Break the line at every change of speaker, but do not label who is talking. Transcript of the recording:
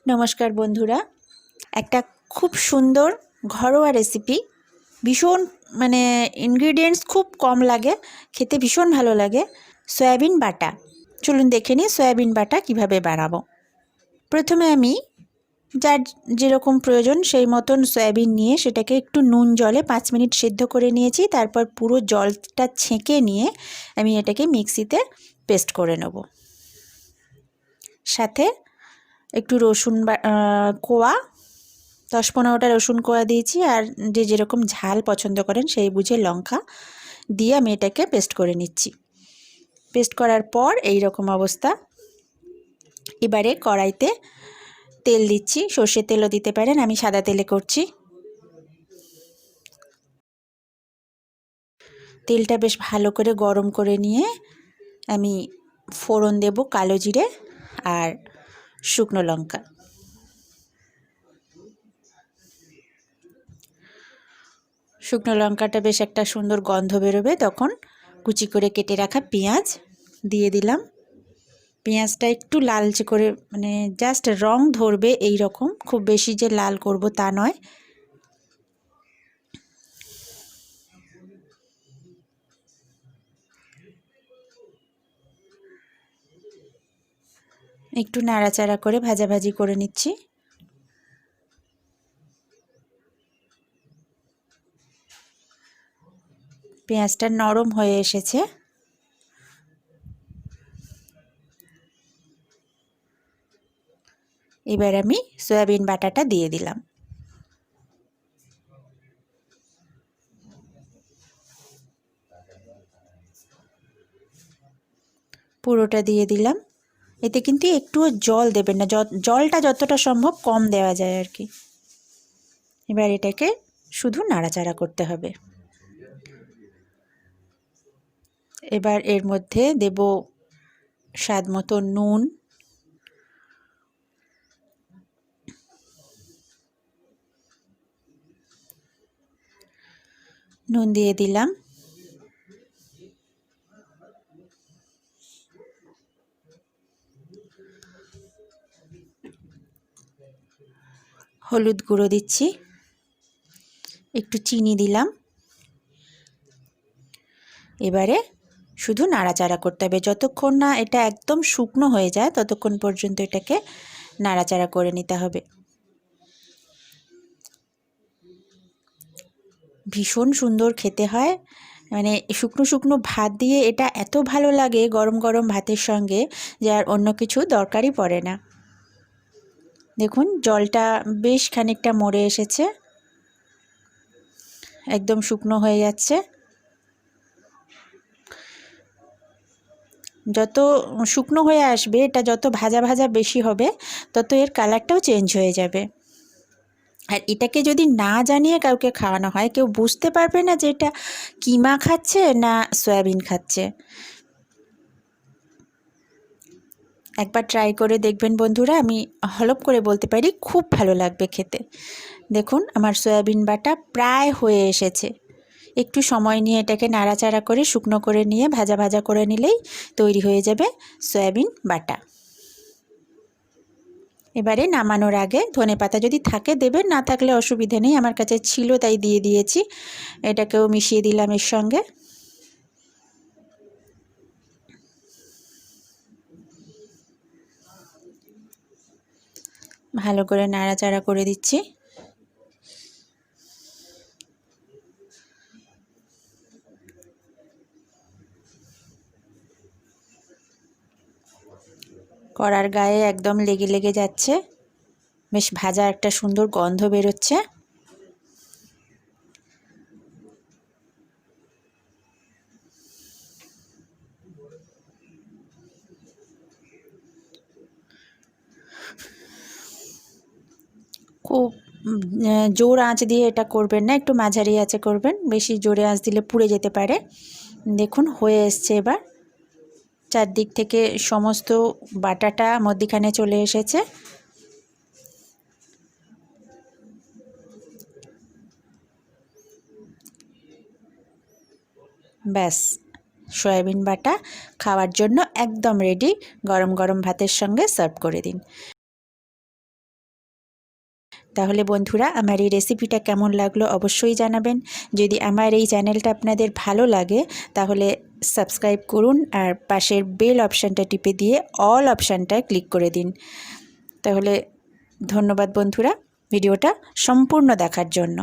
नमस्कार बंधुरा একটা खूब सुंदर घरोया रेसिपि भीषण माने इनग्रेडिएंट्स खूब कम लागे खेते भीषण भालो लागे सयाबिन बाटा। चलुन देखे निই सयाबिन बाटा किभाबे बानाबो। प्रथमे आमी जार जेरकम प्रयोजन सेई मतन सयाबिन निये सेटाके एकटु नुन जले 5 मिनट सिद्ध करे निয়েছি। तारपर पुरो जलटा छेके निये आमी एटाके मिक्सिते पेस्ट करे नेब। साथे एकटु रसुन कोया 10-15टा रसुन कोया दिएছি और जे जेरकम झाल पछंद करें सेई बुझे लंका दिए आमि एटाके पेस्ट करे निচ্ছি। पेस्ट करार पर एई रकम अवस्था। एबारे कड़ाइते तेल दिচ্ছি, सर्षेर तेलও दिते पारेन, आमि सादा तेले करছি। तेलटा बेश भालो करे गरम करे निये आमि फोड़न देब कालो जिरे और शुकनो लंका। शुकनो लंकाटा बेश एकटा सुंदर गन्ध बेरोबे तखन कुचि करे केटे राखा पेঁয়াজ दिए दिलाम। पेঁয়াজটা एकटू लालचे करे माने जास्ट रंग धरबे एई रकम, खूब बेशी जे लाल करब ता नय। एकटू नाड़ाचाड़ा करे भाजाभाजी करे निচ্ছি। পেঁয়াজটা নরম হয়ে এসেছে। এবার আমি সয়াবিন বাটাটা দিয়ে দিলাম। পুরোটা দিয়ে দিলাম। এতে কিন্তু একটুও জল দেবেন না, জলটা যতটা সম্ভব কম দেওয়া যায় আর কি। এবার এটাকে শুধু নাড়াচাড়া করতে হবে। এবার এর মধ্যে দেব স্বাদ মতো নুন, নুন দিয়ে দিলাম। হলুদ গুঁড়ো দিচ্ছি, একটু চিনি দিলাম। এবারে শুধু নাড়াচাড়া করতে হবে, যতক্ষণ না এটা একদম শুকনো হয়ে যায় ততক্ষণ পর্যন্ত এটাকে নাড়াচাড়া করে নিতে হবে। ভীষণ সুন্দর খেতে হয়, মানে শুকনো শুকনো ভাত দিয়ে এটা এত ভালো লাগে গরম গরম ভাতের সঙ্গে যে আর অন্য কিছু দরকারই পড়ে না। দেখুন জলটা বেশ খানিকটা মরে এসেছে, একদম শুকনো হয়ে যাচ্ছে। যত শুকনো হয়ে আসবে, এটা যত ভাজা ভাজা বেশি হবে তত এর কালারটাও চেঞ্জ হয়ে যাবে। আর এটাকে যদি না জানিয়ে কাউকে খাওয়ানো হয় কেউ বুঝতে পারবে না যে এটা কিমা খাচ্ছে না সয়াবিন খাচ্ছে। একবার ট্রাই করে দেখবেন বন্ধুরা, আমি হলপ করে বলতে পারি খুব ভালো লাগবে খেতে। দেখুন আমার সয়াবিন বাটা প্রায় হয়ে এসেছে। একটু সময় নিয়ে এটাকে নাড়াচাড়া করে শুকনো করে নিয়ে ভাজা ভাজা করে নিলেই তৈরি হয়ে যাবে সয়াবিন বাটা। এবারে নামানোর আগে ধনেপাতা যদি থাকে দেবেন, না থাকলে অসুবিধা নেই, আমার কাছে ছিল তাই দিয়ে দিয়েছি। এটাকেও মিশিয়ে দিলাম এর সঙ্গে। ভালো করে নাড়াচাড়া করে দিচ্ছি। কড়ার গায়ে একদম লেগে লেগে যাচ্ছে, বেশ ভাজা একটা সুন্দর গন্ধ বেরোচ্ছে। খুব জোর আঁচ দিয়ে এটা করবেন না, একটু মাঝারি আঁচে করবেন, বেশি জোরে আঁচ দিলে পুড়ে যেতে পারে। দেখুন হয়ে এসছে, এবার চারদিক থেকে সমস্ত বাটাটা মধ্যিখানে চলে এসেছে। ব্যাস সয়াবিন বাটা খাওয়ার জন্য একদম রেডি। গরম গরম ভাতের সঙ্গে সার্ভ করে দিন। তাহলে বন্ধুরা আমার এই রেসিপিটা কেমন লাগলো অবশ্যই জানাবেন। যদি আমার এই চ্যানেলটা আপনাদের ভালো লাগে তাহলে সাবস্ক্রাইব করুন আর পাশের বেল অপশানটা টিপে দিয়ে অল অপশানটায় ক্লিক করে দিন। তাহলে ধন্যবাদ বন্ধুরা ভিডিওটা সম্পূর্ণ দেখার জন্য।